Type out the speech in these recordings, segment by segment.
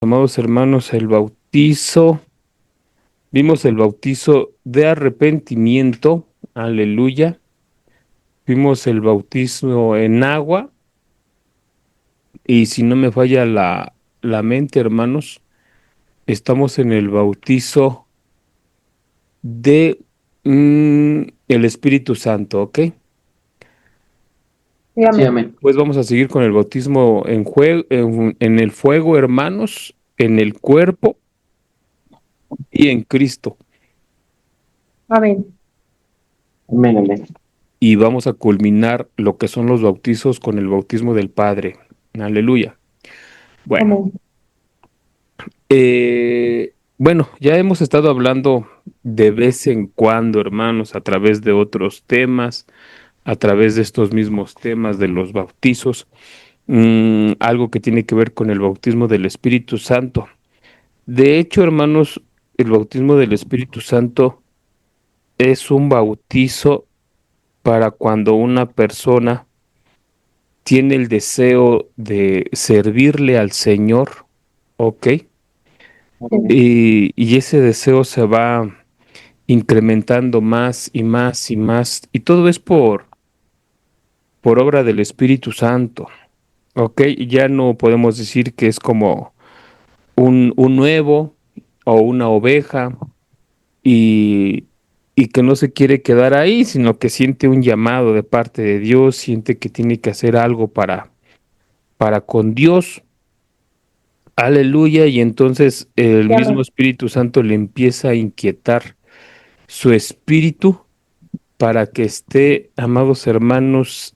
amados hermanos, vimos el bautizo de arrepentimiento, aleluya. Vimos el bautismo en agua y si no me falla la mente, hermanos, estamos en el bautizo de el Espíritu Santo, ¿ok? Sí, Dígame. amén. Pues vamos a seguir con el bautismo en el fuego, hermanos, en el cuerpo y en Cristo. Amén. Amén, amén. Y vamos a culminar lo que son los bautizos con el bautismo del Padre. Aleluya. Bueno, Amén. bueno, ya hemos estado hablando de vez en cuando, hermanos, a través de otros temas, a través de estos mismos temas de los bautizos, algo que tiene que ver con el bautismo del Espíritu Santo. De hecho, hermanos, el bautismo del Espíritu Santo es un bautizo para cuando una persona tiene el deseo de servirle al Señor, ¿ok? Sí. Y ese deseo se va incrementando más y más y más, y todo es por obra del Espíritu Santo, ¿ok? Y ya no podemos decir que es como un nuevo o una oveja y, y que no se quiere quedar ahí, sino que siente un llamado de parte de Dios, siente que tiene que hacer algo para con Dios. Aleluya, y entonces el Sí, mismo amén. Espíritu Santo le empieza a inquietar su espíritu para que esté, amados hermanos,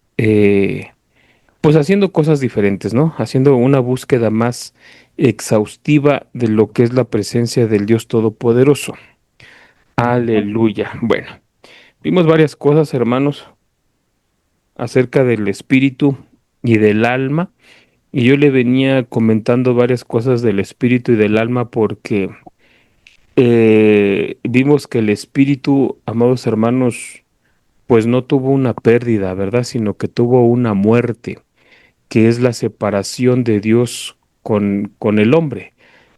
pues haciendo cosas diferentes, ¿no? Haciendo una búsqueda más exhaustiva de lo que es la presencia del Dios Todopoderoso. Aleluya. Bueno, vimos varias cosas, hermanos, acerca del espíritu y del alma, y yo le venía comentando varias cosas del espíritu y del alma porque vimos que el espíritu, amados hermanos, pues no tuvo una pérdida, ¿verdad? Sino que tuvo una muerte, que es la separación de Dios con el hombre.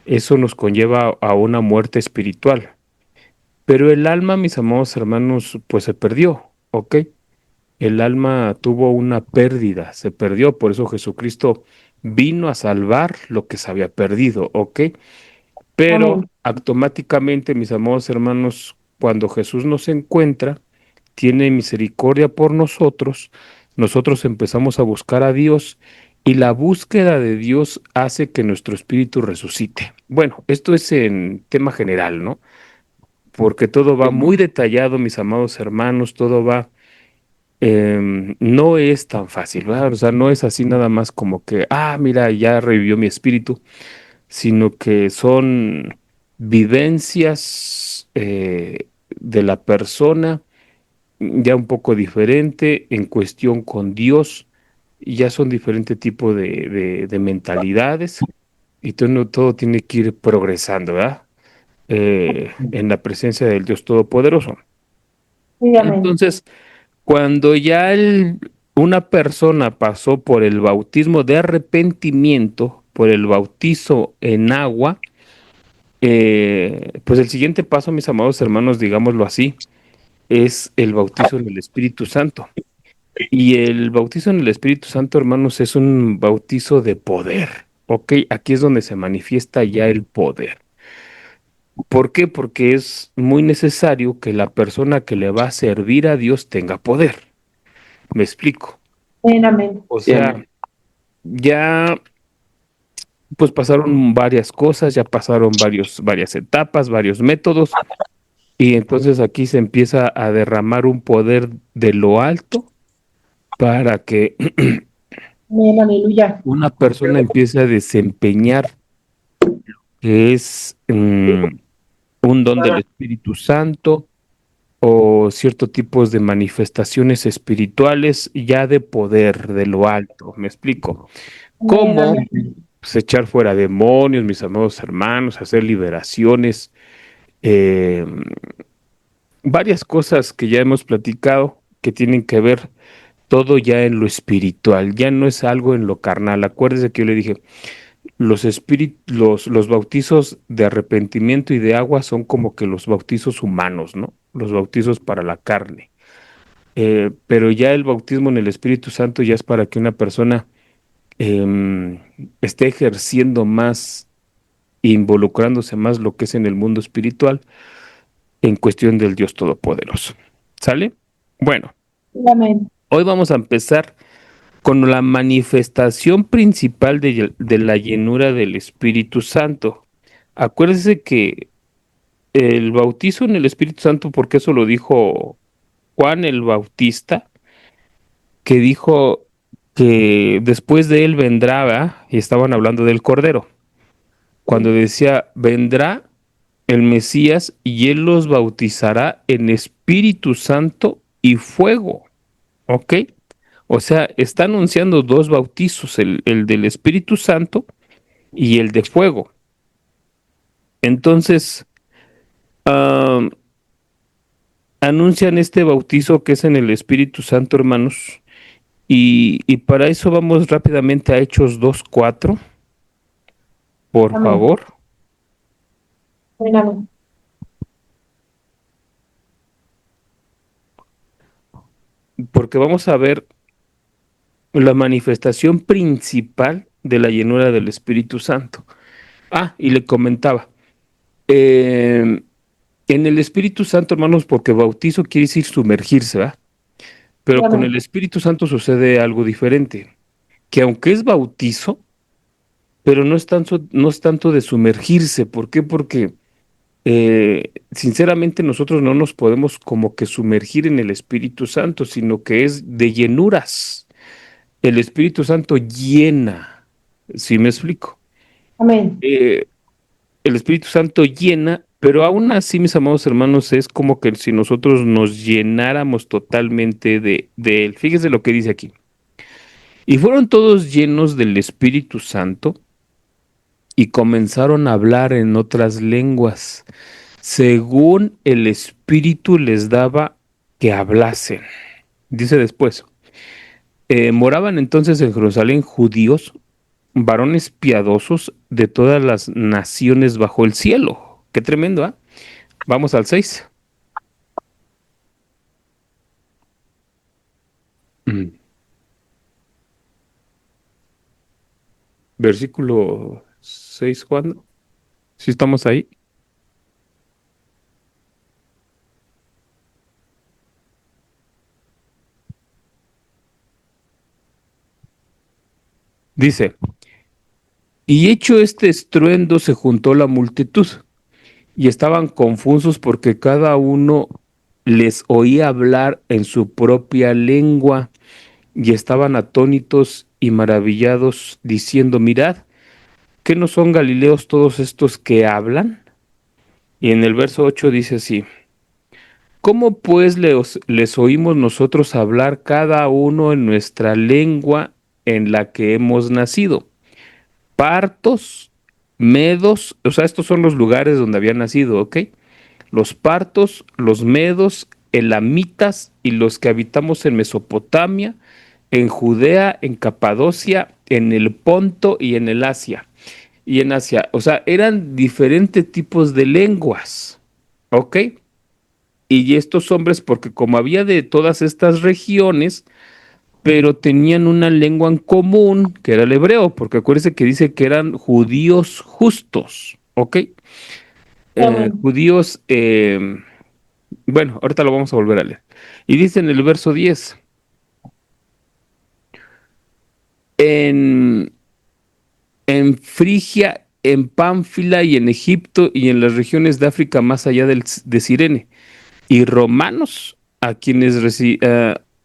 Eso nos conlleva a una muerte espiritual. Pero el alma, mis amados hermanos, pues se perdió, ¿ok? El alma tuvo una pérdida, se perdió, por eso Jesucristo vino a salvar lo que se había perdido, ¿ok? Pero Amén. automáticamente, mis amados hermanos, cuando Jesús nos encuentra, tiene misericordia por nosotros, nosotros empezamos a buscar a Dios y la búsqueda de Dios hace que nuestro espíritu resucite. Bueno, esto es en tema general, ¿no? Porque todo va muy detallado, mis amados hermanos, todo va, no es tan fácil, ¿verdad? O sea, no es así nada más como que, mira, ya revivió mi espíritu, sino que son vivencias de la persona ya un poco diferente en cuestión con Dios, y ya son diferente tipo de mentalidades, y todo tiene que ir progresando, ¿verdad? En la presencia del Dios Todopoderoso. Sí, amén. Entonces, cuando ya una persona pasó por el bautismo de arrepentimiento, por el bautizo en agua, pues el siguiente paso, mis amados hermanos, digámoslo así, es el bautizo en el Espíritu Santo. Y el bautizo en el Espíritu Santo, hermanos, es un bautizo de poder. Ok, aquí es donde se manifiesta ya el poder. ¿Por qué? Porque es muy necesario que la persona que le va a servir a Dios tenga poder. Me explico. Amén. Amén. O Sí, sea, amén. ya pues pasaron varias cosas, ya pasaron varias etapas, varios métodos, y entonces aquí se empieza a derramar un poder de lo alto para que Amén. Aleluya. una persona empiece a desempeñar que es un don del Espíritu Santo o ciertos tipos de manifestaciones espirituales ya de poder de lo alto. ¿Me explico? Amén. ¿Cómo? Amén. Pues echar fuera demonios, mis amados hermanos, hacer liberaciones, eh, varias cosas que ya hemos platicado que tienen que ver todo ya en lo espiritual, ya no es algo en lo carnal. Acuérdese que yo le dije, los bautizos de arrepentimiento y de agua son como que los bautizos humanos, ¿no? Los bautizos para la carne. Pero ya el bautismo en el Espíritu Santo ya es para que una persona em, esté ejerciendo más, involucrándose más lo que es en el mundo espiritual en cuestión del Dios Todopoderoso. ¿Sale? Bueno, Sí, amén. hoy vamos a empezar con la manifestación principal de la llenura del Espíritu Santo. Acuérdese que el bautizo en el Espíritu Santo, porque eso lo dijo Juan el Bautista, que dijo que después de él vendrá, ¿verdad? Y estaban hablando del Cordero, cuando Sí, decía, vendrá el Mesías y él los bautizará en Espíritu Santo y fuego, ¿ok? O sea, está anunciando dos bautizos, el del Espíritu Santo y el de fuego. Entonces, ah, anuncian este bautizo que es en el Espíritu Santo, hermanos, y para eso vamos rápidamente a Hechos 2:4, por amén. favor, Amén, amén. porque vamos a ver la manifestación principal de la llenura del Espíritu Santo. Ah, y le comentaba, eh, en el Espíritu Santo, hermanos, porque bautizo quiere decir sumergirse, ¿verdad? Sí, Pero con el amén. Espíritu Santo sucede algo diferente, que aunque es bautizo, pero no es tanto de sumergirse. ¿Por qué? Porque sinceramente nosotros no nos podemos como que sumergir en el Espíritu Santo, sino que es de llenuras. El Espíritu Santo llena, ¿sí me explico? Amén. Eh, el Espíritu Santo llena, pero aún así, mis amados hermanos, es como que si nosotros nos llenáramos totalmente de Él. Fíjese lo que dice aquí. Y fueron todos llenos del Espíritu Santo y comenzaron a hablar en otras lenguas, según el Espíritu les daba que hablasen. Dice después, moraban entonces en Jerusalén judíos, varones piadosos de todas las naciones bajo el cielo. Qué tremendo, ¿ah? Vamos al 6. Mm. Versículo 6, Juan. ¿Sí estamos ahí? Dice, y hecho este estruendo se juntó la multitud y estaban confusos porque cada uno les oía hablar en su propia lengua y estaban atónitos y maravillados diciendo, mirad, ¿qué no son galileos todos estos que hablan? Y en el verso 8 dice así, ¿cómo pues les oímos nosotros hablar cada uno en nuestra lengua en la que hemos nacido? Partos, medos, o sea, estos son los lugares donde habían nacido, ¿ok? Los partos, los medos, elamitas y los que habitamos en Mesopotamia, en Judea, en Capadocia, en el Ponto y en el Asia. Y en Asia, o sea, eran diferentes tipos de lenguas, ¿ok? Y estos hombres, porque como había de todas estas regiones, pero tenían una lengua en común, que era el hebreo, porque acuérdense que dice que eran judíos justos, ¿ok? Sí, amén. Judíos, bueno, ahorita lo vamos a volver a leer. Y dice en el verso 10, en, en Frigia, en Pánfila y en Egipto y en las regiones de África más allá de Cirene, y romanos, a quienes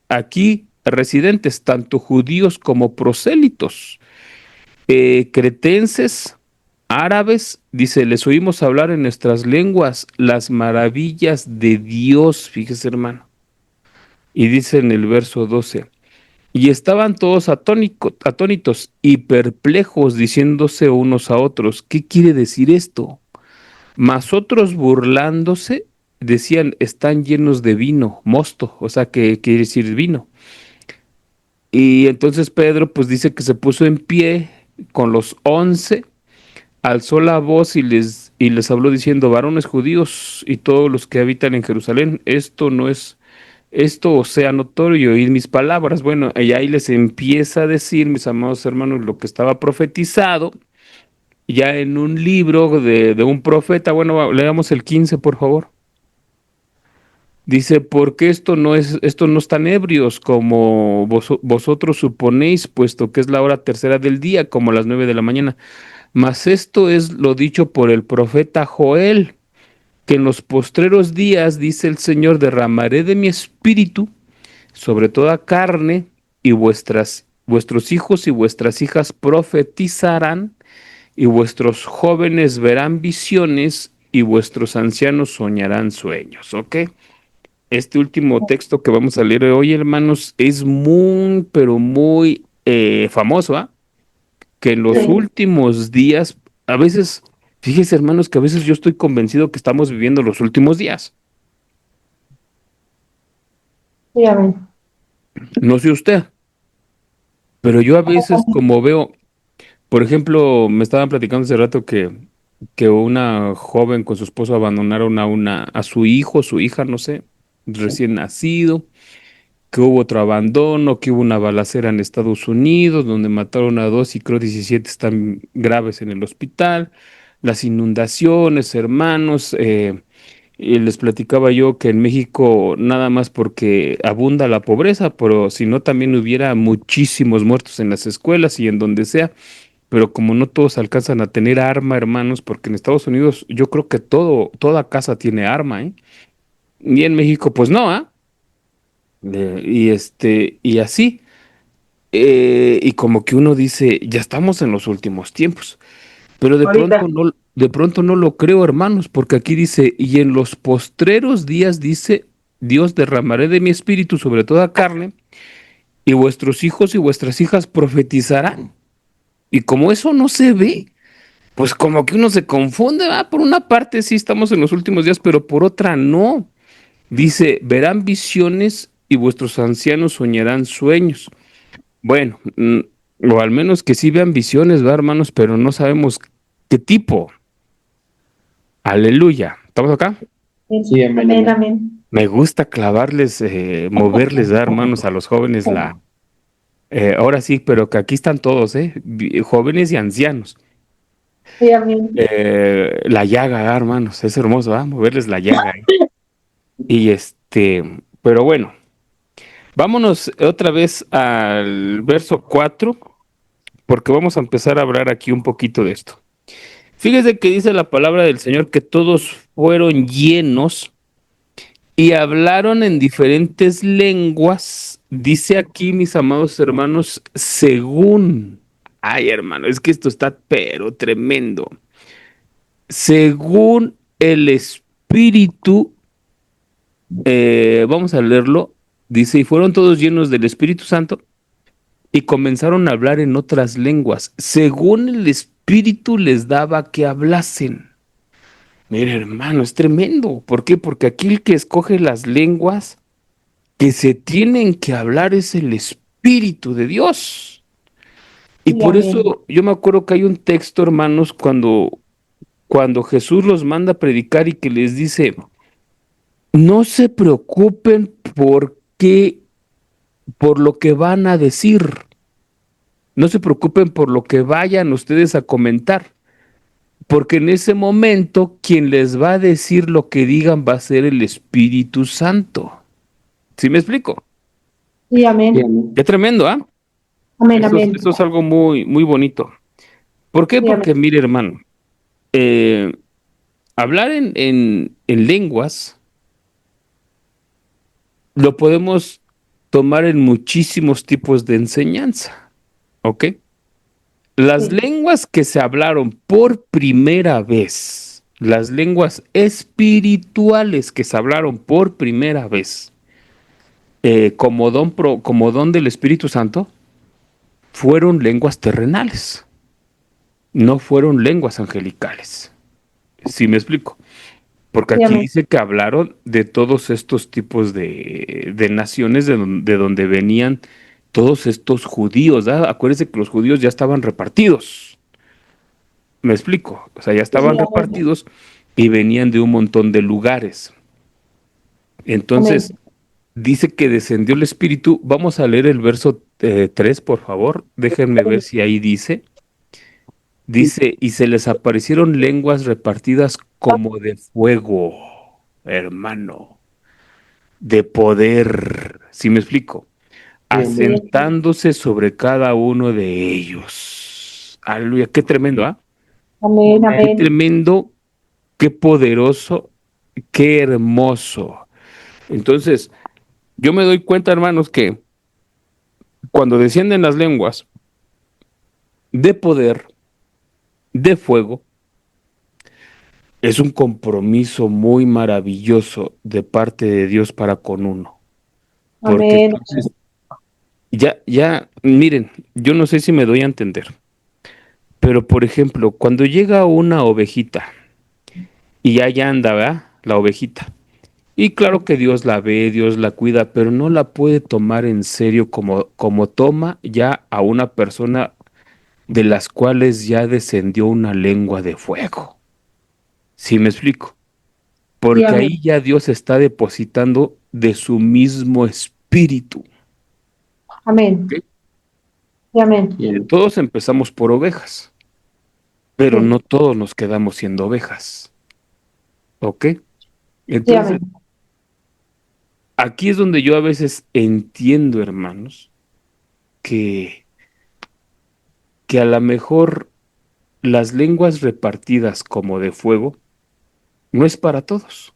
aquí residentes, tanto judíos como prosélitos, cretenses, árabes, dice, les oímos hablar en nuestras lenguas las maravillas de Dios, fíjese hermano. Y dice en el verso 12, y estaban todos atónitos y perplejos, diciéndose unos a otros, ¿qué quiere decir esto? Mas otros burlándose decían, están llenos de vino, mosto, o sea, que quiere decir vino. Y entonces Pedro pues dice que se puso en pie con los 11, alzó la voz y les habló diciendo, varones judíos y todos los que habitan en Jerusalén, esto os sea notorio, oíd mis palabras. Bueno, y ahí les empieza a decir, mis amados hermanos, lo que estaba profetizado ya en un libro de un profeta. Bueno, leamos el 15, por favor. Dice, porque esto no están ebrios como vosotros suponéis, puesto que es la hora tercera del día, como las 9 de la mañana. Mas esto es lo dicho por el profeta Joel, que en los postreros días, dice el Señor, derramaré de mi espíritu sobre toda carne, y vuestros hijos y vuestras hijas profetizarán, y vuestros jóvenes verán visiones, y vuestros ancianos soñarán sueños. ¿Ok? Este último texto que vamos a leer hoy, hermanos, es muy, pero muy famoso, ¿ah? Que en los Sí, últimos días, a veces, fíjese, hermanos, que a veces yo estoy convencido que estamos viviendo los últimos días. sí, amén. No sé usted, pero yo a veces como veo, por ejemplo, me estaban platicando hace rato que una joven con su esposo abandonaron a su hijo, su hija, no sé, recién nacido, que hubo otro abandono, que hubo una balacera en Estados Unidos, donde mataron a dos y creo 17 están graves en el hospital, las inundaciones, hermanos, y les platicaba yo que en México nada más porque abunda la pobreza, pero si no también hubiera muchísimos muertos en las escuelas y en donde sea, pero como no todos alcanzan a tener arma, hermanos, porque en Estados Unidos yo creo que toda casa tiene arma, ¿eh? Y en México pues no, ¿ah? Y así, y como que uno dice, ya estamos en los últimos tiempos, pero Ahorita. de pronto no lo creo, hermanos, porque aquí dice, y en los postreros días dice, Dios derramaré de mi espíritu sobre toda carne, y vuestros hijos y vuestras hijas profetizarán. Y como eso no se ve, pues como que uno se confunde, ¿va? Por una parte sí estamos en los últimos días, pero por otra no. Dice, verán visiones y vuestros ancianos soñarán sueños. Bueno, o al menos que sí vean visiones, ¿va, hermanos? Pero no sabemos qué tipo. Aleluya. ¿Estamos acá? Sí, amén, Amén, amén. amén. Me gusta clavarles, moverles, ¿va, hermanos? A los jóvenes ahora sí, pero que aquí están todos, ¿eh? Jóvenes y ancianos. Sí, amén. La llaga, ¿va, hermanos? Es hermoso, ¿va? Moverles la llaga, ¿eh? Y pero bueno, vámonos otra vez al verso 4, porque vamos a empezar a hablar aquí un poquito de esto. Fíjese que dice la palabra del Señor que todos fueron llenos y hablaron en diferentes lenguas. Dice aquí, mis amados hermanos, según. Ay, hermano, es que esto está pero tremendo. Según el Espíritu, vamos a leerlo. Dice, y fueron todos llenos del Espíritu Santo y comenzaron a hablar en otras lenguas, según el Espíritu les daba que hablasen. Mira, hermano, es tremendo. ¿Por qué? Porque aquí el que escoge las lenguas que se tienen que hablar es el Espíritu de Dios. Y Sí, por amén. eso yo me acuerdo que hay un texto, hermanos, cuando Jesús los manda a predicar y que les dice, no se preocupen por lo que van a decir, no se preocupen por lo que vayan ustedes a comentar, porque en ese momento quien les va a decir lo que digan va a ser el Espíritu Santo. ¿Sí me explico? Sí, Sí, amén. amén. Qué tremendo, ¿ah? Amén, Eso amén. es algo muy, muy bonito. ¿Por qué? Sí, amén. Porque, mire, hermano, eh, hablar en lenguas lo podemos tomar en muchísimos tipos de enseñanza, ¿ok? Las Sí, lenguas que se hablaron por primera vez, las lenguas espirituales que se hablaron por primera vez, como don del Espíritu Santo, fueron lenguas terrenales, no fueron lenguas angelicales. ¿Sí me explico? Porque sí, aquí amén. dice que hablaron de todos estos tipos de naciones de donde venían todos estos judíos, ¿verdad? Acuérdense que los judíos ya estaban repartidos. ¿Me explico? O sea, ya Sí, estaban amén. repartidos y venían de un montón de lugares. Amén. Entonces, dice que descendió el Espíritu. Vamos a leer el verso 3, por favor. Déjenme ver si ahí dice. Dice, y se les aparecieron lenguas repartidas como de fuego, hermano, de poder. ¿Sí me explico? Sí, Sí. Asentándose sobre cada uno de ellos. Aleluya, qué tremendo, ¿ah? Amén, Qué amén. amén. tremendo, qué poderoso, qué hermoso. Entonces, yo me doy cuenta, hermanos, que cuando descienden las lenguas de poder, de fuego, es un compromiso muy maravilloso de parte de Dios para con uno. Porque Amén. entonces, miren, yo no sé si me doy a entender, pero por ejemplo, cuando llega una ovejita y allá anda, ¿verdad? La ovejita. Y claro que Dios la ve, Dios la cuida, pero no la puede tomar en serio como toma ya a una persona de las cuales ya descendió una lengua de fuego. ¿Sí me explico? Sí, Porque amén. ahí ya Dios está depositando de su mismo espíritu. Amén. ¿Ok? Sí, amén. Sí, Todos empezamos por ovejas, pero Sí, no todos nos quedamos siendo ovejas. ¿Ok? sí, Entonces, amén. aquí es donde yo a veces entiendo, hermanos, que, que a lo mejor las lenguas repartidas como de fuego no es para todos.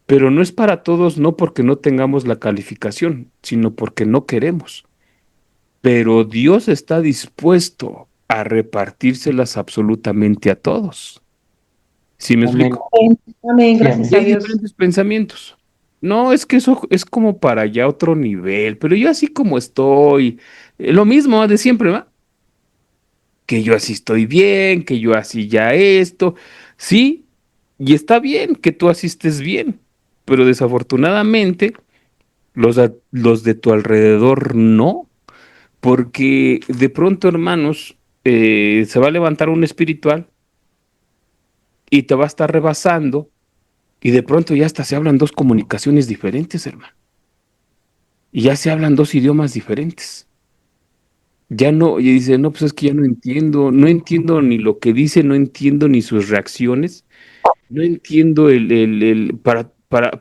Pero no es para todos no porque no tengamos la calificación, sino porque no queremos. Pero Dios está dispuesto a repartírselas absolutamente a todos. ¿Sí me amén. explico? Amén. Amén. Sí, Gracias Y a hay amén. Dios. diferentes pensamientos. No, es que eso es como para ya otro nivel, pero yo así como estoy, lo mismo de siempre, ¿va? Que yo así estoy bien, que yo así ya esto, sí, y está bien que tú así estés bien, pero desafortunadamente los de tu alrededor no, porque de pronto, hermanos, se va a levantar un espiritual y te va a estar rebasando y de pronto ya hasta se hablan dos comunicaciones diferentes, hermano, y ya se hablan dos idiomas diferentes. Ya no, y dice, no, pues es que ya no entiendo, no entiendo ni lo que dice, no entiendo ni sus reacciones. No entiendo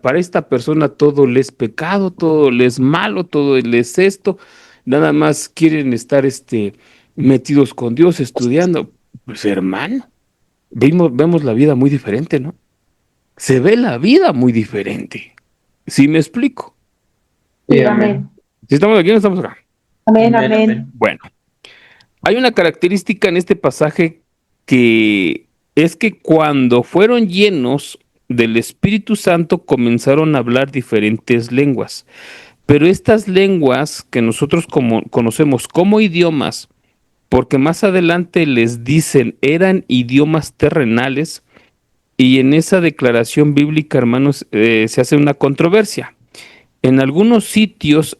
para esta persona todo le es pecado, todo le es malo, todo le es esto, nada más quieren estar metidos con Dios, estudiando. Pues hermano, vemos la vida muy diferente, ¿no? Se ve la vida muy diferente. ¿Sí me explico? Sí, Sí, amén. amén. Si estamos aquí, no estamos acá. Amén, Amén, amén. amén. Bueno, hay una característica en este pasaje que es que cuando fueron llenos del Espíritu Santo comenzaron a hablar diferentes lenguas. Pero estas lenguas que nosotros conocemos como idiomas, porque más adelante les dicen eran idiomas terrenales, y en esa declaración bíblica, hermanos, se hace una controversia. En algunos sitios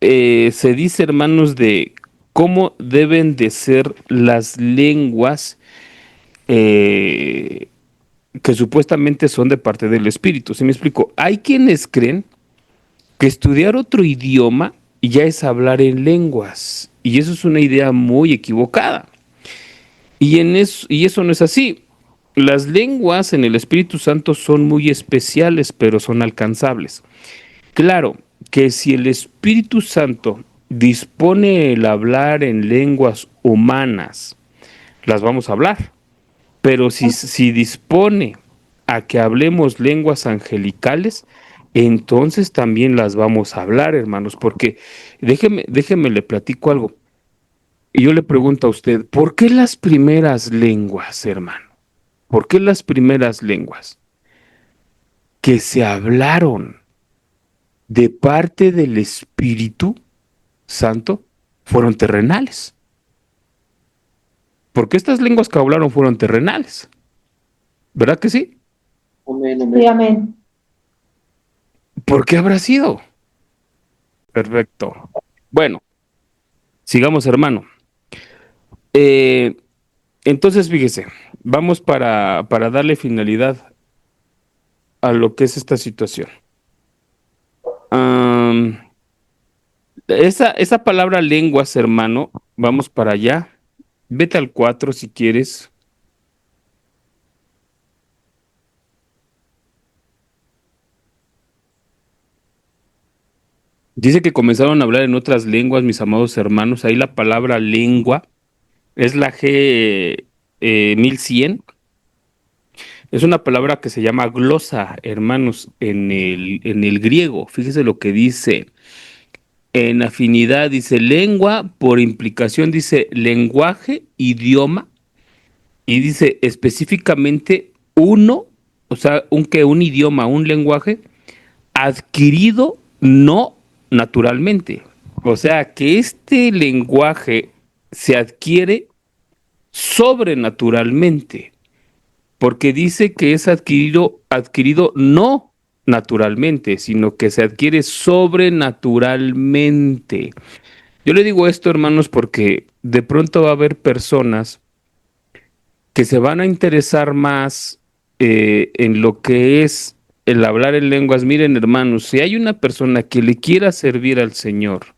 se dice, hermanos, de cómo deben de ser las lenguas eh, que supuestamente son de parte del Espíritu. ¿Sí me explico? Hay quienes creen que estudiar otro idioma ya es hablar en lenguas, y eso es una idea muy equivocada. Y eso no es así. Las lenguas en el Espíritu Santo son muy especiales, pero son alcanzables. Claro que si el Espíritu Santo dispone el hablar en lenguas humanas, las vamos a hablar. Pero si dispone a que hablemos lenguas angelicales, entonces también las vamos a hablar, hermanos, porque déjeme le platico algo. Y yo le pregunto a usted, ¿por qué las primeras lenguas, hermano? ¿Por qué las primeras lenguas que se hablaron de parte del Espíritu Santo fueron terrenales? Porque estas lenguas que hablaron fueron terrenales, ¿verdad que sí? Amén, Sí, amén. amén. ¿Por qué habrá sido? Perfecto. Bueno. Sigamos, hermano. Eh, entonces, fíjese, vamos para darle finalidad a lo que es esta situación. Am, esa palabra lenguas, hermano, vamos para allá. Vete al 4 si quieres. Dice que comenzaron a hablar en otras lenguas, mis amados hermanos. Ahí la palabra lengua es la G 1100. Es una palabra que se llama glosa, hermanos, en el griego. Fíjese lo que dice. En afinidad dice lengua, por implicación dice lenguaje, idioma, y dice específicamente uno, o sea, un idioma, un lenguaje adquirido no naturalmente. O sea, que este lenguaje se adquiere sobrenaturalmente, porque dice que es adquirido no naturalmente, sino que se adquiere sobrenaturalmente. Yo le digo esto, hermanos, porque de pronto va a haber personas que se van a interesar más en lo que es el hablar en lenguas. Miren, hermanos, si hay una persona que le quiera servir al Señor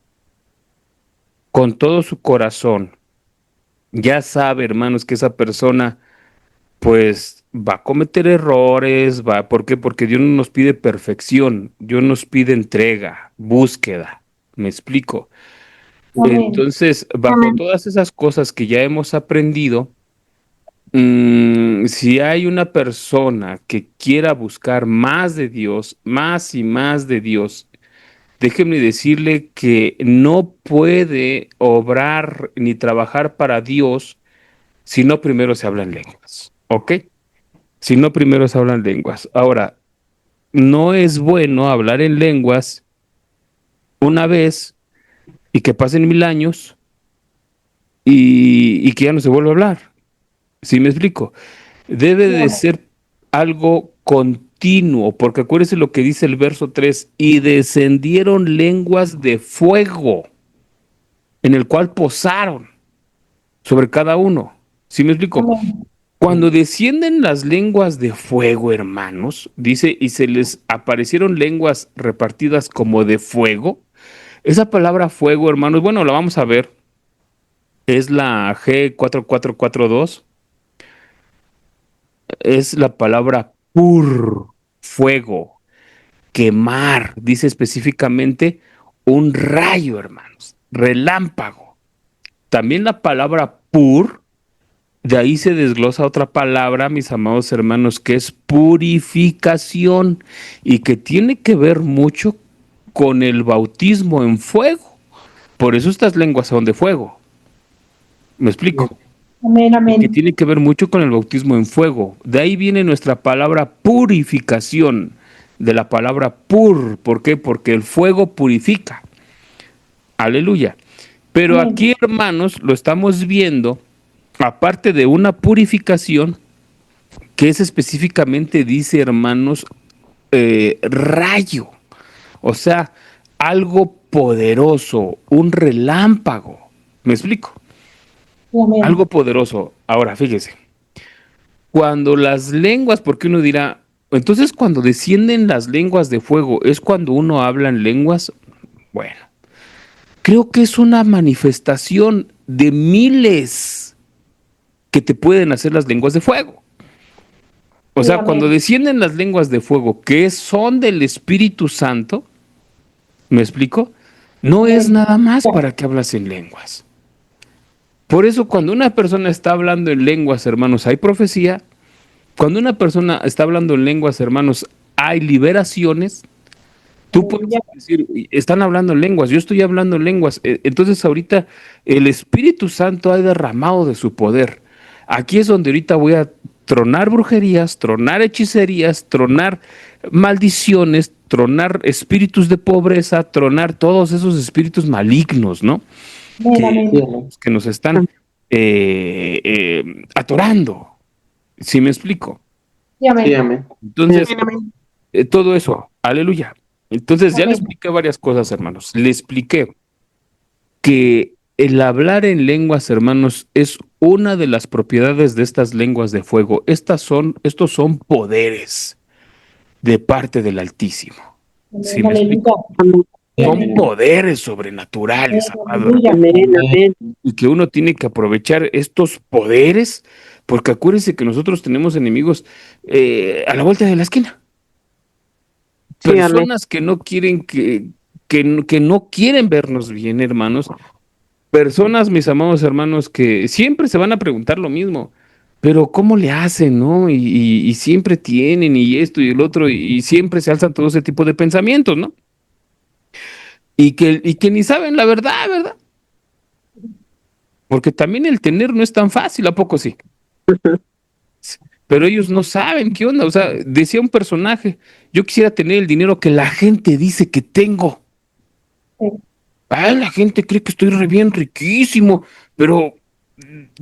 con todo su corazón, ya sabe, hermanos, que esa persona pues va a cometer errores, va, ¿por qué? Porque Dios no nos pide perfección, Dios nos pide entrega, búsqueda. ¿Me explico? Amén. Entonces, bajo todas esas cosas que ya hemos aprendido, si hay una persona que quiera buscar más de Dios, más y más de Dios, déjeme decirle que no puede obrar ni trabajar para Dios si no primero se hablan lenguas, ¿ok? Si no primero se hablan lenguas. Ahora, no es bueno hablar en lenguas una vez y que pasen 1000 años y que ya no se vuelva a hablar. ¿Sí me explico? Debe Sí, de amén. ser algo continuo, porque acuérdese lo que dice el verso 3: y descendieron lenguas de fuego, en el cual posaron sobre cada uno. ¿Sí me explico? Amén. Cuando descienden las lenguas de fuego, hermanos, dice, y se les aparecieron lenguas repartidas como de fuego. Esa palabra fuego, hermanos, bueno, la vamos a ver, es la G4442, es la palabra pur, fuego, quemar, dice específicamente un rayo, hermanos, relámpago. También la palabra pur, de ahí se desglosa otra palabra, mis amados hermanos, que es purificación y que tiene que ver mucho con el bautismo en fuego. Por eso estas lenguas son de fuego. ¿Me explico? Amén. Y que Amén. tiene que ver mucho con el bautismo en fuego. De ahí viene nuestra palabra purificación, de la palabra pur. ¿Por qué? Porque el fuego purifica. Aleluya. Pero Amén. aquí, hermanos, lo estamos viendo, aparte de una purificación, que es específicamente, dice, hermanos, rayo. O sea, algo poderoso, un relámpago. ¿Me explico? Sí, amén. Algo poderoso. Ahora, fíjese. Cuando las lenguas, porque uno dirá, entonces cuando descienden las lenguas de fuego, ¿es cuando uno habla en lenguas? Bueno, creo que es una manifestación de miles que te pueden hacer las lenguas de fuego. O Sí, sea, cuando amén. descienden las lenguas de fuego, que son del Espíritu Santo, ¿me explico? No es Amén. nada más para que hablas en lenguas. Por eso cuando una persona está hablando en lenguas, hermanos, hay profecía. Cuando una persona está hablando en lenguas, hermanos, hay liberaciones. Tú puedes Aleluya. decir, están hablando en lenguas, yo estoy hablando en lenguas. Entonces ahorita el Espíritu Santo ha derramado de su poder. Aquí es donde ahorita voy a tronar brujerías, tronar hechicerías, tronar maldiciones, tronar espíritus de pobreza, tronar todos esos espíritus malignos, ¿no? Amén. Que, Amén. Sí, amén. que nos están atorando. ¿Sí me explico? Sí, Sí, amén. amén. Entonces, Amén. todo eso, aleluya. Entonces, ya le Amén. expliqué varias cosas, hermanos. Le expliqué que el hablar en lenguas, hermanos, es una de las propiedades de estas lenguas de fuego. Estos son poderes de parte del Altísimo. ¿Sí Amén, me explico? aleluya. Amén. Son Amén. poderes sobrenaturales, amado hermano. Aleluya. Amén. Amén. Y que uno tiene que aprovechar estos poderes, porque acuérdense que nosotros tenemos enemigos a la vuelta de la esquina. Sí, amén. Personas que no quieren que no quieren vernos bien, hermanos. Personas, mis amados hermanos, que siempre se van a preguntar lo mismo. Pero ¿cómo le hacen, no? Y siempre tienen y esto y el otro y siempre se alzan todo ese tipo de pensamientos, ¿no? Y que ni saben la verdad, ¿verdad? Porque también el tener no es tan fácil, ¿a poco sí? Pero ellos no saben qué onda. O sea, decía un personaje, yo quisiera tener el dinero que la gente dice que tengo. Sí. Ay, la gente cree que estoy re bien riquísimo, pero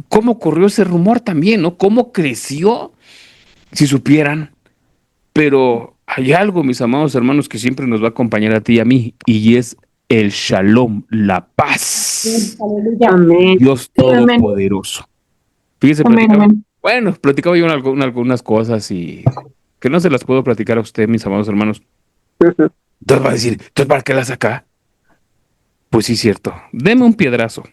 ¿cómo corrió ese rumor también, no? ¿Cómo creció? Si supieran. Pero hay algo, mis amados hermanos, que siempre nos va a acompañar a ti y a mí, y es el shalom, la paz. Aleluya. Amén. Dios Sí, amén. Todopoderoso. Fíjese, Amén. platicaba. Amén. Bueno, platicaba yo algunas cosas y que no se las puedo platicar a usted, mis amados hermanos. Entonces va a decir, ¿entonces para qué las saca? Pues sí, cierto. Deme un piedrazo.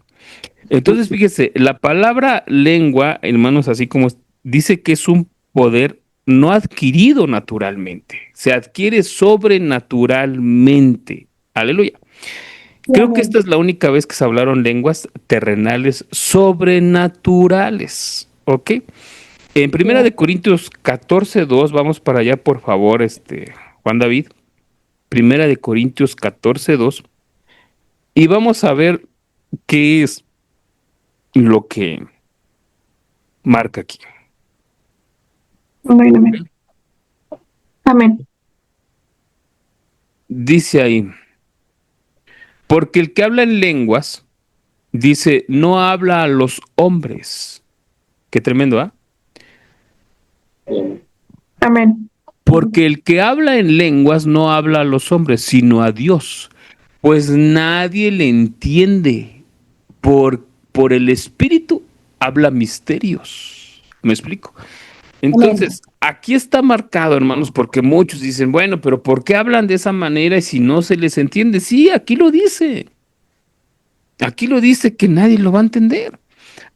Entonces, fíjese, la palabra lengua, hermanos, así como dice que es un poder no adquirido naturalmente, se adquiere sobrenaturalmente. Aleluya. Creo que esta es la única vez que se hablaron lenguas terrenales sobrenaturales. ¿Ok? En Primera de Corintios 14:2, vamos para allá, por favor, Juan David. Primera de Corintios 14:2. Y vamos a ver qué es lo que marca aquí. Amén. Amén. Amén. Dice ahí, porque el que habla en lenguas, dice, no habla a los hombres. Qué tremendo, ¿ah? Amén. Porque el que habla en lenguas no habla a los hombres, sino a Dios, pues nadie le entiende. Por el Espíritu habla misterios. ¿Me explico? Entonces, aquí está marcado, hermanos, porque muchos dicen, bueno, pero ¿por qué hablan de esa manera y si no se les entiende? Sí, aquí lo dice. Aquí lo dice que nadie lo va a entender.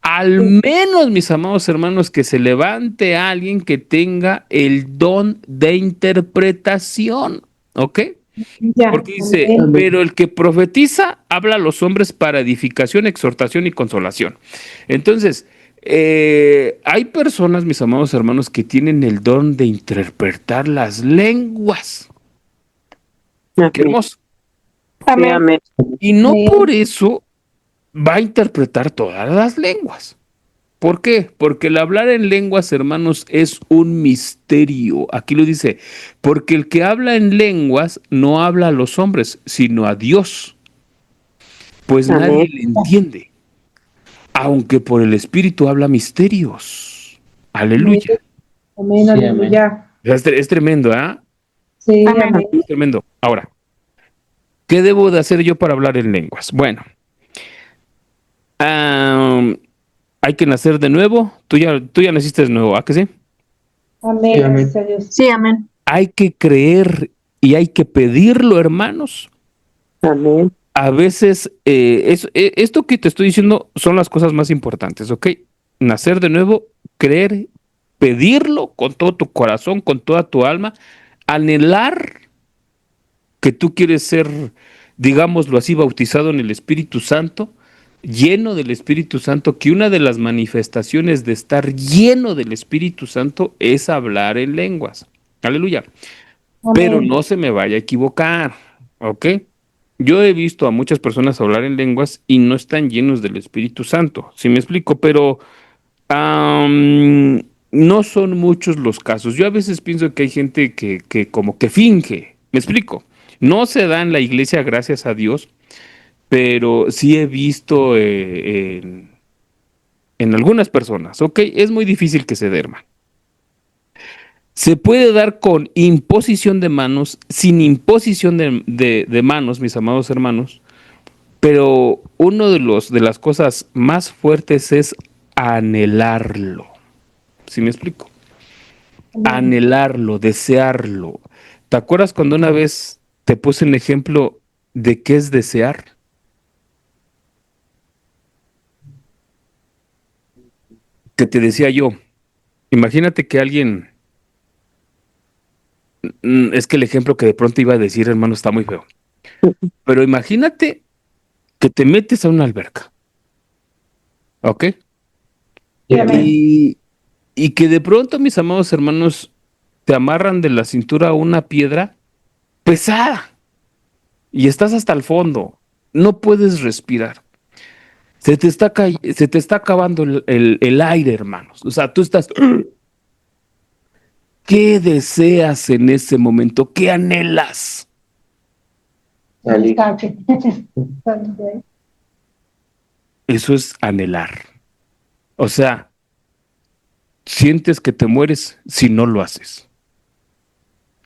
Al menos, mis amados hermanos, que se levante alguien que tenga el don de interpretación, ¿ok? Ya. Porque dice, Amén. pero el que profetiza habla a los hombres para edificación, exhortación y consolación. Entonces, hay personas, mis amados hermanos, que tienen el don de interpretar las lenguas. Qué hermoso. Sí, Amén. amén. Y no Amén. por eso va a interpretar todas las lenguas. ¿Por qué? Porque el hablar en lenguas, hermanos, es un misterio. Aquí lo dice, porque el que habla en lenguas no habla a los hombres, sino a Dios, pues Amén. nadie le entiende, aunque por el Espíritu habla misterios. Aleluya. Amén, Sí, aleluya. Es tremendo, ¿ah? Sí, Amén. amén. Es tremendo. Ahora, ¿qué debo de hacer yo para hablar en lenguas? Bueno, hay que nacer de nuevo. Tú ya naciste de nuevo, ¿a que sí? Amén, Sí, amén. gracias a Dios. Sí, amén. Hay que creer y hay que pedirlo, hermanos. Amén. A veces, esto que te estoy diciendo son las cosas más importantes, ¿ok? Nacer de nuevo, creer, pedirlo con todo tu corazón, con toda tu alma, anhelar que tú quieres ser, digámoslo así, bautizado en el Espíritu Santo, lleno del Espíritu Santo, que una de las manifestaciones de estar lleno del Espíritu Santo es hablar en lenguas. Aleluya. Pero Amén. no se me vaya a equivocar, ¿ok? Yo he visto a muchas personas hablar en lenguas y no están llenos del Espíritu Santo, ¿sí me explico? Pero no son muchos los casos. Yo a veces pienso que hay gente que como que finge, ¿me explico? No se da en la iglesia, gracias a Dios, pero sí he visto en algunas personas, ¿ok? Es muy difícil que se dé, hermano. Se puede dar con imposición de manos, sin imposición de manos, mis amados hermanos, Pero uno de las cosas más fuertes es anhelarlo. ¿Sí me explico? Anhelarlo, desearlo. ¿Te acuerdas cuando una vez te puse un ejemplo de qué es desear? Que te decía yo, imagínate que alguien, es que el ejemplo que de pronto iba a decir, hermano, está muy feo. Pero imagínate que te metes a una alberca, ¿ok? Sí, amén. Y que de pronto, mis amados hermanos, te amarran de la cintura a una piedra pesada y estás hasta el fondo. No puedes respirar. Se te está acabando el aire, hermanos. O sea, tú estás. ¿Qué deseas en ese momento? ¿Qué anhelas? Salir. Eso es anhelar. O sea, sientes que te mueres si no lo haces.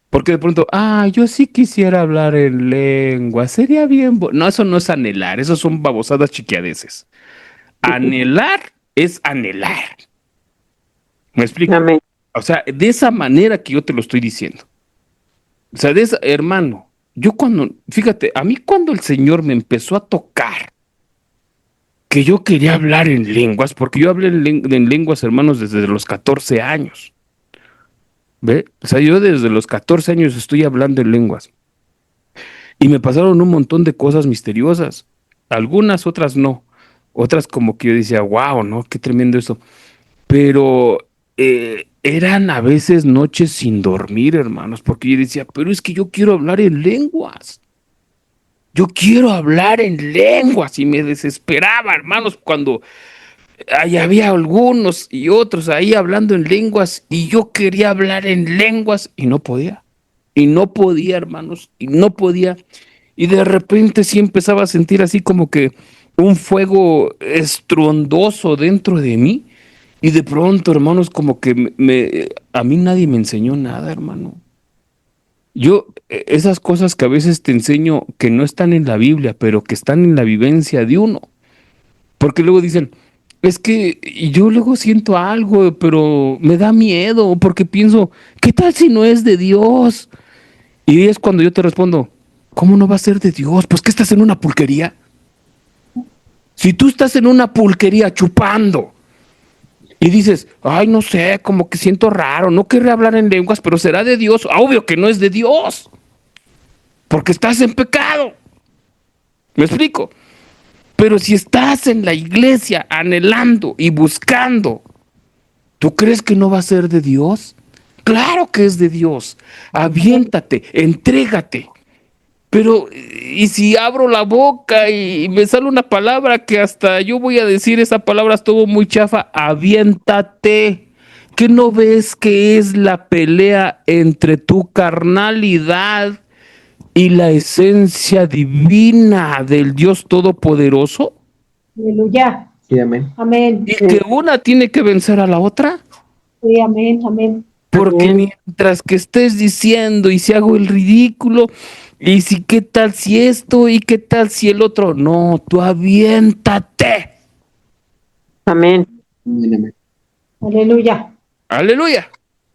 Porque de pronto, yo sí quisiera hablar en lengua, sería bien. No, eso no es anhelar, eso son babosadas chiquiadeces. Anhelar es anhelar. ¿Me explico? Amén. O sea, de esa manera que yo te lo estoy diciendo. O sea, hermano, yo cuando, fíjate, a mí cuando el Señor me empezó a tocar, que yo quería hablar en lenguas, porque yo hablé en lenguas, hermanos, desde los 14 años. ¿Ve? O sea, yo desde los 14 años estoy hablando en lenguas. Y me pasaron un montón de cosas misteriosas. Algunas, otras no. Otras como que yo decía, wow, ¿no? Qué tremendo esto. Pero eran a veces noches sin dormir, hermanos, porque yo decía, pero es que yo quiero hablar en lenguas. Yo quiero hablar en lenguas. Y me desesperaba, hermanos, cuando ahí había algunos y otros ahí hablando en lenguas y yo quería hablar en lenguas y no podía. Y no podía, hermanos, y no podía. Y de repente sí empezaba a sentir así como que un fuego estruendoso dentro de mí. Y de pronto, hermanos, como que a mí nadie me enseñó nada, hermano. Esas cosas que a veces te enseño que no están en la Biblia, pero que están en la vivencia de uno. Porque luego dicen, es que yo luego siento algo, pero me da miedo, porque pienso, ¿qué tal si no es de Dios? Y es cuando yo te respondo, ¿cómo no va a ser de Dios? Pues que estás en una pulquería. Si tú estás en una pulquería chupando y dices, ay, no sé, como que siento raro, no querré hablar en lenguas, pero será de Dios. Obvio que no es de Dios, porque estás en pecado. ¿Me explico? Pero si estás en la iglesia anhelando y buscando, ¿tú crees que no va a ser de Dios? Claro que es de Dios. Aviéntate, entrégate. Pero, ¿y si abro la boca y me sale una palabra que hasta yo voy a decir esa palabra estuvo muy chafa? Aviéntate. ¿Qué no ves que es la pelea entre tu carnalidad y la esencia divina del Dios Todopoderoso? Aleluya. Sí, amén. Amén. Y que una tiene que vencer a la otra. Sí, amén, amén. Porque Amén. mientras que estés diciendo y si hago el ridículo, y si qué tal si esto y qué tal si el otro, no, tú aviéntate. Amén. Amén, amén. Aleluya. Aleluya.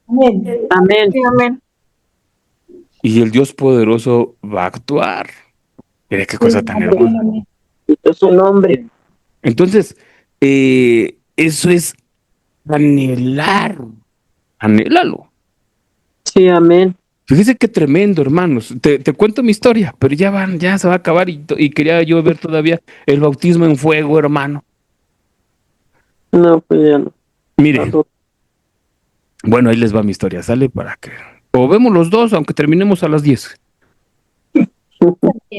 Amén. Amén. Amén. Y el Dios poderoso va a actuar. Mira qué cosa Sí, tan amén, hermosa. amén. Es su nombre. Entonces, eso es anhelar. Anhélalo. Sí, amén. Fíjese qué tremendo, hermanos. Te cuento mi historia, pero ya se va a acabar y quería yo ver todavía el bautismo en fuego, hermano. No, pues ya no. Mire, bueno, ahí les va mi historia, ¿sale? Para que. O vemos los dos, aunque terminemos a las 10.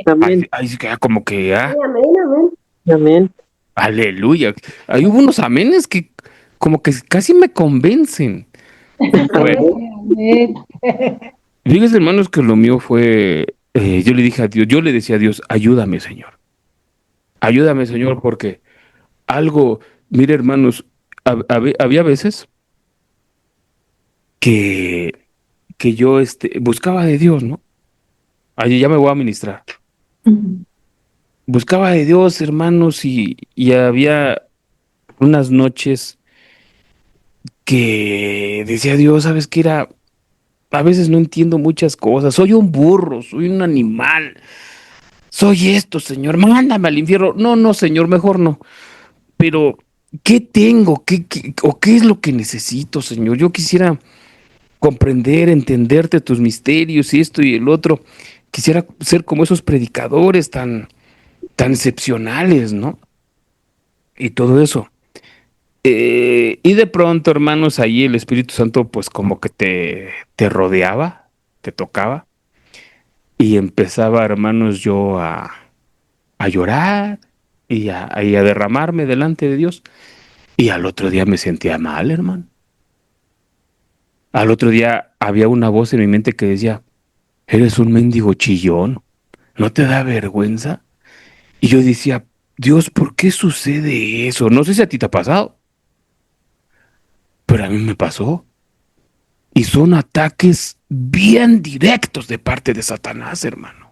Amén. Ahí sí queda como que, Amén, amén. Amén. aleluya. Ahí hubo unos amenes que como que casi me convencen. Bueno, Amén. fíjense, hermanos, que lo mío fue, yo le dije a Dios, yo le decía a Dios, ayúdame, Señor, porque algo, mire, hermanos, había veces que, que yo buscaba de Dios, ¿no? Allí ya me voy a ministrar. buscaba de Dios, hermanos, y había unas noches que decía Dios, ¿sabes qué era? A veces no entiendo muchas cosas. Soy un burro, soy un animal. Soy esto, Señor. Mándame al infierno. No, no, Señor, mejor no. Pero, ¿qué tengo? ¿O qué es lo que necesito, Señor? Yo quisiera comprender, entenderte tus misterios y esto y el otro. Quisiera ser como esos predicadores tan excepcionales, ¿no? Y todo eso. Y de pronto, hermanos, ahí el Espíritu Santo, pues como que te rodeaba, te tocaba, y empezaba, hermanos, yo a llorar y a derramarme delante de Dios. Y al otro día me sentía mal, hermano. Al otro día había una voz en mi mente que decía, eres un mendigo chillón, ¿no te da vergüenza? Y yo decía, Dios, ¿por qué sucede eso? No sé si a ti te ha pasado, pero a mí me pasó. Y son ataques bien directos de parte de Satanás, hermano.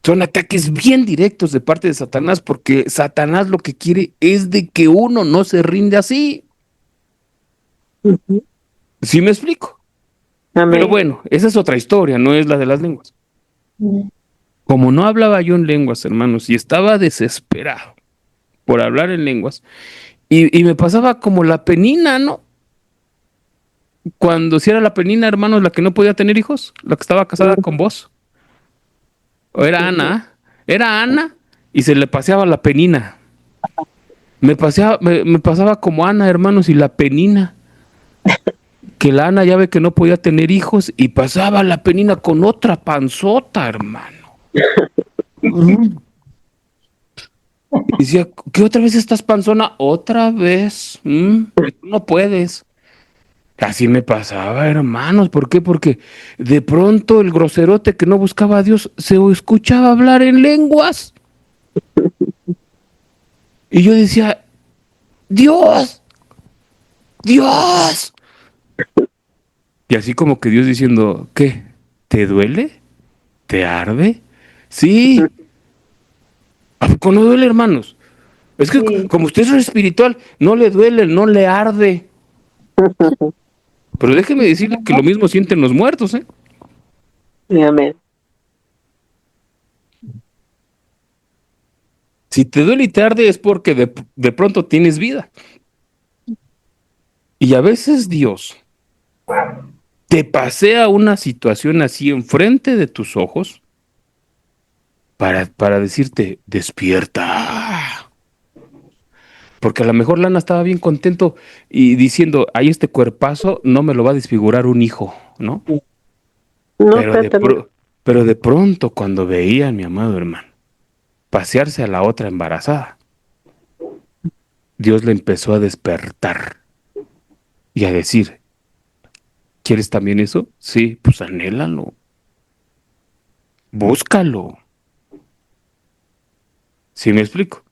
Son ataques bien directos de parte de Satanás porque Satanás lo que quiere es de que uno no se rinde así. Ujú. ¿Sí me explico? Pero Amén. bueno, esa es otra historia, no es la de las lenguas. Como no hablaba yo en lenguas, hermanos, y estaba desesperado por hablar en lenguas, y me pasaba como la penina, ¿no? Cuando si era la penina, hermanos, la que no podía tener hijos, la que estaba casada con vos. O era Ana y se le paseaba la penina. Me pasaba como Ana, hermanos, y la penina. Que la Ana ya ve que no podía tener hijos y pasaba la penina con otra panzota, hermano. Y decía, ¿qué otra vez estás panzona? Otra vez. Y tú no puedes. Así me pasaba, hermanos. ¿Por qué? Porque de pronto el groserote que no buscaba a Dios se escuchaba hablar en lenguas. Y yo decía, Dios, Dios. Y así como que Dios diciendo, ¿qué? ¿Te duele? ¿Te arde? Sí. ¿A poco no duele, hermanos? Es que Sí, como usted es espiritual, no le duele, no le arde. Pero déjeme decirle que lo mismo sienten los muertos, ¿eh? Y amén. Si te duele y te arde es porque de pronto tienes vida. Y a veces Dios te pasea una situación así enfrente de tus ojos para decirte, despierta. Porque a lo mejor Lana estaba bien contento y diciendo, ay, este cuerpazo no me lo va a desfigurar un hijo, ¿no? No, Pero de, espérate, no. pro- pero de pronto cuando veía a mi amado hermano pasearse a la otra embarazada, Dios le empezó a despertar y a decir, ¿quieres también eso? Sí, pues anhélalo, búscalo. ¿Sí me explico?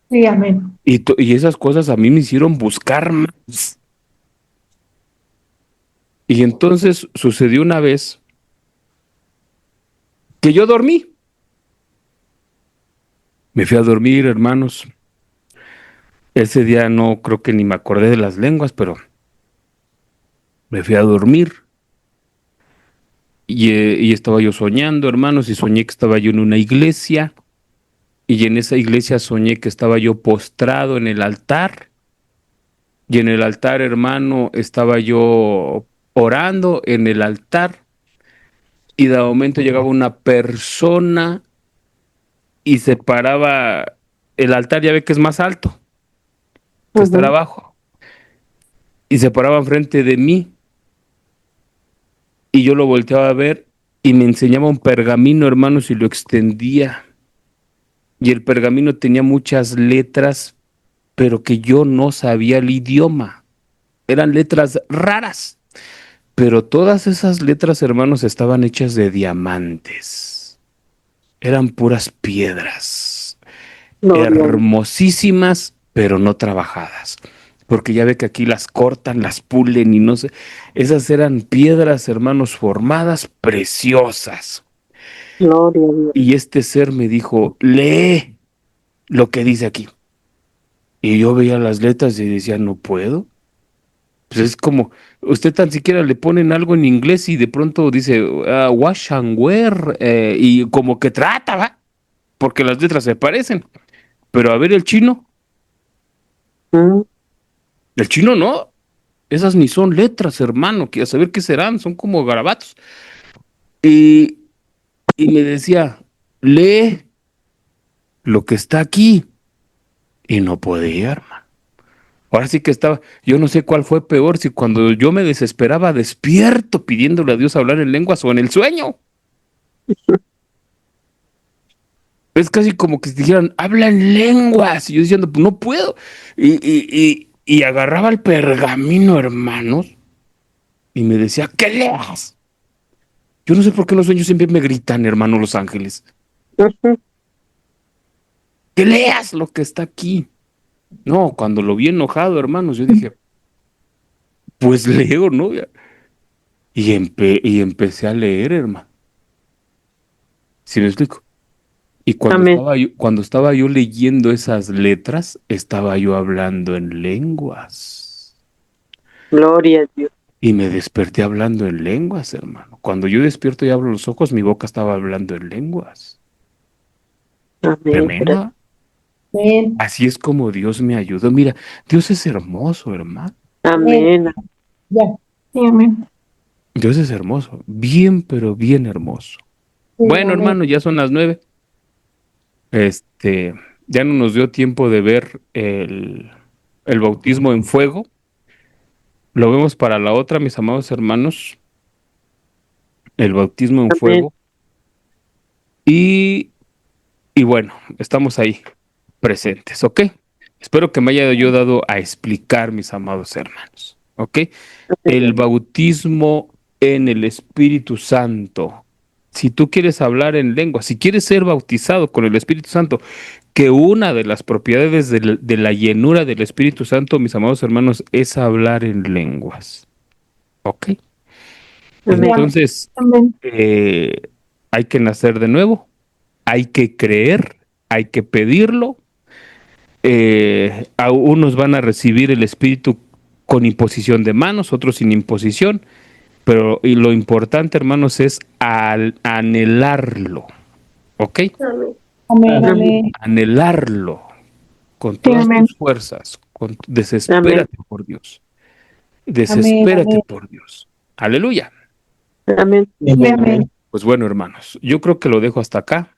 sí, amén. Y esas cosas a mí me hicieron buscar más. Y entonces sucedió una vez que yo dormí. Me fui a dormir, hermanos. Ese día no creo que ni me acordé de las lenguas, pero me fui a dormir y estaba yo soñando, hermanos, y soñé que estaba yo en una iglesia y en esa iglesia soñé que estaba yo postrado en el altar y en el altar, hermano, estaba yo orando en el altar y de momento llegaba una persona y se paraba, el altar ya ve que es más alto que estar Ujú. abajo y se paraba enfrente de mí y yo lo volteaba a ver y me enseñaba un pergamino, hermanos, y lo extendía. Y el pergamino tenía muchas letras, pero que yo no sabía el idioma. Eran letras raras, pero todas esas letras, hermanos, estaban hechas de diamantes. Eran puras piedras, Gloria a Dios. hermosísimas, pero no trabajadas. Porque ya ve que aquí las cortan, las pulen y no sé. Esas eran piedras, hermanos, formadas preciosas. Gloria a Dios. Y este ser me dijo, lee lo que dice aquí. Y yo veía las letras y decía, no puedo. Pues es como, usted tan siquiera le ponen algo en inglés y de pronto dice, wash and wear, y como que trata, ¿va? Porque las letras se parecen. Pero a ver Mm, el chino no. Esas ni son letras, hermano, que a saber qué serán, son como garabatos. Y, y me decía, lee lo que está aquí. Y no podía, hermano. Ahora sí que estaba, yo no sé cuál fue peor, si cuando yo me desesperaba despierto pidiéndole a Dios hablar en lenguas o en el sueño. Es casi como que si dijeran, habla en lenguas. Y yo diciendo, pues no puedo. Y agarraba el pergamino, hermanos, y me decía, ¿qué leas? Yo no sé por qué los sueños siempre me gritan, hermano, los ángeles. ujú. Que leas lo que está aquí. No, cuando lo vi enojado, hermanos, yo dije, pues leo, ¿no? Y empecé a leer, hermano. ¿Sí me explico? Y Amén. cuando estaba yo leyendo esas letras, estaba yo hablando en lenguas. Gloria a Dios. Y me desperté hablando en lenguas, hermano. Cuando yo despierto y abro los ojos, mi boca estaba hablando en lenguas. Amén. Tremendo. Gracias. ¿Ah? Amén. Así es como Dios me ayudó. Mira, Dios es hermoso, hermano. Amén. Ya. Sí, amén. Dios es hermoso. Bien, pero bien hermoso. Sí, Bueno, amén. hermano, ya son las 9. Este, ya no nos dio tiempo de ver el bautismo en fuego. Lo vemos para la otra, mis amados hermanos. El bautismo en Amén. fuego. Y, y bueno, estamos ahí presentes, ¿ok? Espero que me haya yo dado a explicar, mis amados hermanos, ¿ok? El bautismo en el Espíritu Santo. Si tú quieres hablar en lengua, si quieres ser bautizado con el Espíritu Santo, que una de las propiedades de la llenura del Espíritu Santo, mis amados hermanos, es hablar en lenguas, ¿ok? Amén. Entonces, Amén. eh, hay que nacer de nuevo, hay que creer, hay que pedirlo. A unos van a recibir el Espíritu con imposición de manos, otros sin imposición, pero y lo importante, hermanos, es anhelarlo, ¿ok? Amén. Amén. Amén. Anhelarlo con Sí, todas amén. tus fuerzas, Amén. desespérate por Dios, Amén. desespérate Amén. por Dios. Aleluya. Amén. Sí, amén. Pues bueno, hermanos, yo creo que lo dejo hasta acá.